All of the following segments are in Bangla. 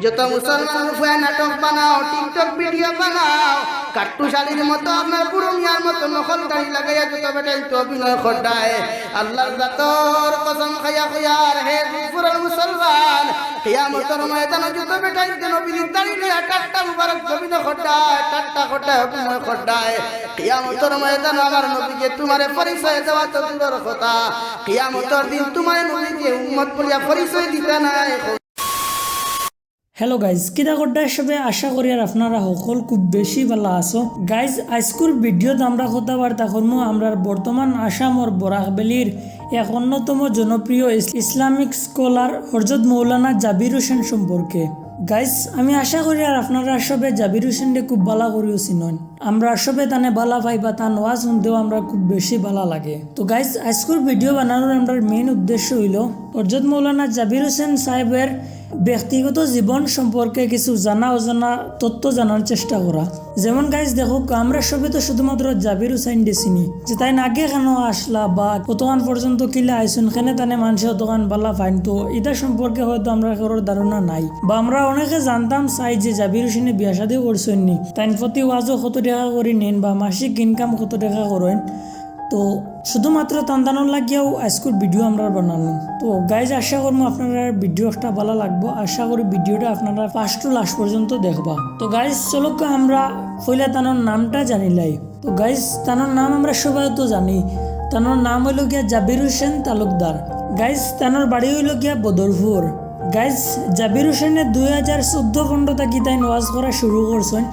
যত মুসলমান ফুয়া নাটক বানাও, টিকটক ভিডিও বানাও, কাট্টু শালির মতো আপনার পুরো মিয়ার মতো নকল গাড়ি লাগাইয়া যত বেটাই তো অভিনয় খড্ডায় আল্লাহর জাতর কসম খাইয়া খাইয়ার হে পুরো মুসলমান কিয়ামতের ময়দানে যত বেটাই তো নবীর দাড়ি নিয়ে টাট্টা মুবারক অভিনয় খড্ডায়, টাট্টা খড্ডায় অভিনয় খড্ডায় কিয়ামতের ময়দানে আমার নবীকে তোমারে পরিচয় দেওয়া তো দূরের কথা, কিয়ামতের দিন তোমার নবীকে উম্মত বলিয়া পরিচয় দিতে নাই। হ্যালো গাইজ, কিতা করতে সবে আশা করি আর আপনারা সকল খুব বেশি ভালো আছো। গাইজ আজকের ভিডিওতে আমরা কথাবার্তা করবো আমরা বর্তমান আসামর বরাকবেলির এক অন্যতম জনপ্রিয় ইসলামিক স্কলার হযরত মৌলানা জাবির হোসেন সম্পর্কে। গাইজ আমি আশা করি আর আপনারা সবে জাবির হোসেনকে খুব ভালো করিও চিনন, আমরা সবে তানে ভালো পাইবা, তার ওয়াজ শুনতেও আমরা খুব বেশি ভালো লাগে। তো গাইজ আজকের ভিডিও বানানোর আমরা মেইন উদ্দেশ্য হইল হযরত মৌলানা জাবির হোসেন সাহেবের ব্যক্তিগত জীবন সম্পর্কে কিছু জানা অজানা তথ্য জানার চেষ্টা করা। যেমন গাইজ দেখো, আমরা সবে তো শুধুমাত্র জাবির হুসাইন চিনি যে তাই আগে কেন আসলা বা কতক্ষণ পর্যন্ত কিলা আইসুন, কেনে তানে মানুষে অতক্ষণ বালা ফাইন, তো এটা সম্পর্কে হয়তো আমরা কারোর ধারণা নাই বা আমরা অনেকে জানতাম চাই যে জাবির হুসেনে বিয়া শাদী করছেন নি, তাই প্রতি ওয়াজও কত টাকা করে নেন বা মাসিক ইনকাম কত টাকা করেন। তো শুধুমাত্র তান্দানোর লাগিয়াও আজকের ভিডিও আমরা বানালাম। তো গাইজ আশা করবো আপনারা ভিডিওটা ভালো লাগবো, আশা করি ভিডিওটা আপনারা ফার্স্ট টু লাস্ট পর্যন্ত দেখবা। তো গাইজ চলো আমরা পয়লা তানোর নামটা জানিলাই। তো গাইজ তানোর নাম আমরা সবাই তো জানি, তানোর নাম হইল গিয়া জাবির হোসেন তালুকদার। গাইজ তানোর বাড়ি হইল গিয়া বদরপুর। গাইজ জাবির হোসেনের 2014-15 থাকি তাই ওয়াজ করা শুরু করছেন,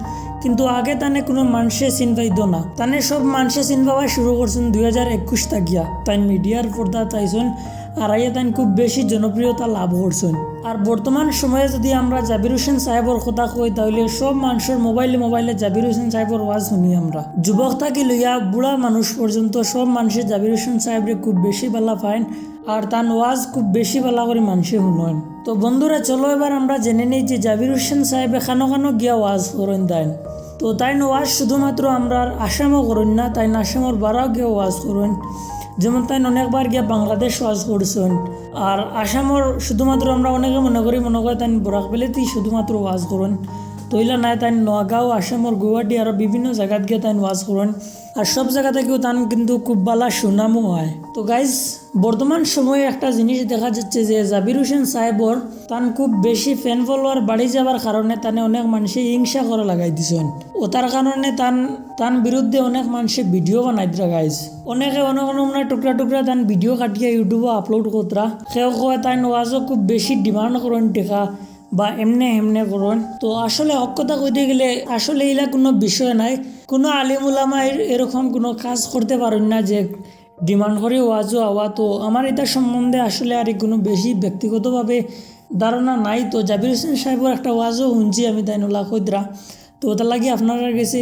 কিন্তু আগে তানে কোনো মানুষে চিন পাইতো না, তানে সব মানুষে চিন পাওয়া শুরু করছেন 2021 থাকিয়া তাই মিডিয়ার পর্দা তাইছেন আর আইয়া তাই খুব বেশি জনপ্রিয়তা লাভ করছেন। আর বর্তমান সময়ে যদি আমরা জাবির হোসেন সাহেবর কথা কই তাহলে সব মানুষের মোবাইলে জাবির হোসেন সাহেবর ওয়াজ শুনি আমরা, যুবক থাকি লইয়া বুড়া মানুষ পর্যন্ত সব মানুষের জাবির হোসেন সাহেবরে খুব বেশি ভালো পাইন আর তার ওয়াজ খুব বেশি ভালো করে মানুষে শুনেন। তো বন্ধুরা চলো এবার আমরা জেনে নেই যে জাবির হোসেন সাহেব খানো গিয়া ওয়াজ করেন দেন। তো তাই ওয়াজ শুধুমাত্র আমরা আসামও করেন না, তাই আসামর বারাও গিয়ে ওয়াজ করেন, যেমন তাই অনেকবার গিয়া বাংলাদেশ ওয়াজ করছেন। আর আসামর শুধুমাত্র আমরা অনেকে মনে করি তাই বরাকবেলিতেই শুধুমাত্র ওয়াজ করেন, তৈলা নাই তাই নোয়াগাঁও, আসামর গুয়াহাটি আরও বিভিন্ন জায়গাত গিয়ে তাই ওয়াজ করেন আর সব জায়গা থেকেও তান কিন্তু খুব ভালো সুনামও হয়। তো গাইজ বর্তমান সময়ে একটা জিনিস দেখা যাচ্ছে যে জাবির হোসেন সাহেবর তান খুব বেশি ফ্যান ফলোয়ার বাড়ি যাবার কারণে তানে অনেক মানুষে হিংসা করা লাগাই দিছেন ও তার কারণে তান বিরুদ্ধে অনেক মানুষে ভিডিও বানাই দিরা। গাইজ অনেকে অনেক টুকরা তান ভিডিও কাটিয়ে ইউটিউবে আপলোড করতরা, সেও কয় তাই ওয়াজও খুব বেশি ডিমান্ড করেন টেকা বা এমনে করেন। তো আসলে হক কথা কইতে গেলে আসলে এলা কোনো বিষয় নাই, কোনো আলিম উলামা এরকম কোনো কাজ করতে পারেন না যে ডিমান্ড করে ওয়াজও আওয়া। তো আমার এটা সম্বন্ধে আসলে আর কোনো বেশি ব্যক্তিগতভাবে ধারণা নাই। তো জাবির হোসেন সাহেবের একটা ওয়াজও শুনছি আমি তাই নোলা কইদরা, তো ওটা লাগে আপনার কাছে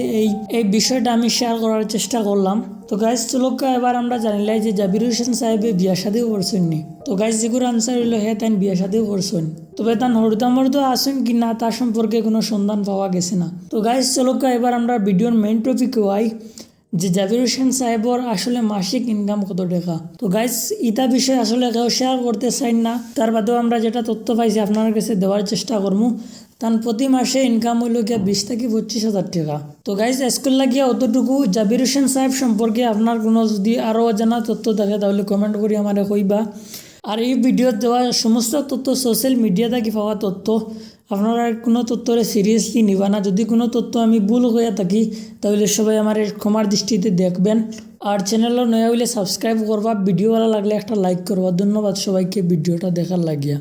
এই বিষয়টা আমি শেয়ার করার চেষ্টা করলাম। তো গাইজ চলোকা এবার আমরা জানিলাই যে জাবির হোসেন সাহেবে বিয়া শাদিও করছেন নি। তো গাইজ যেগুলো আনসার হইল হ্যাঁ তাই বিয়া শাদিও করছেন, তবে তার হরদামর্দ আসেন কি না তার সম্পর্কে কোনো সন্ধান পাওয়া গেছে না। তো গাইজ চলোকা এবার আমরা ভিডিওর মেইন টপিকে আই যে জাবির হোসেন সাহেবর আসলে মাসিক ইনকাম কত টাকা। তো গাইজ ইটা বিষয় আসলে কেউ শেয়ার করতে চাই না, তার বাদেও আমরা যেটা তথ্য পাইছি আপনার কাছে দেওয়ার চেষ্টা করবো। তার প্রতি মাসে ইনকাম হইল গিয়া 20 থেকে 25,000 টাকা। তো গাইজ আজকাল লাগিয়া অতটুকু। জাবির হোসেন সাহেব সম্পর্কে আপনার কোনো যদি আরও অজানা তথ্য থাকে তাহলে কমেন্ট করে আমারে কইবা। আর এই ভিডিওত দেওয়া সমস্ত তথ্য সোশ্যাল মিডিয়া থেকে পাওয়া তথ্য, আপনারা কোনো তথ্যরে সিরিয়াসলি নিবা না। যদি কোনো তথ্য আমি ভুল হয়ে থাকি তাহলে সবাই আমার ক্ষমার দৃষ্টিতে দেখবেন। আর চ্যানেলও নয়া হইলে সাবস্ক্রাইব করবা, ভিডিও ভালো লাগলে একটা লাইক করবা। ধন্যবাদ সবাইকে ভিডিওটা দেখার লাগিয়া।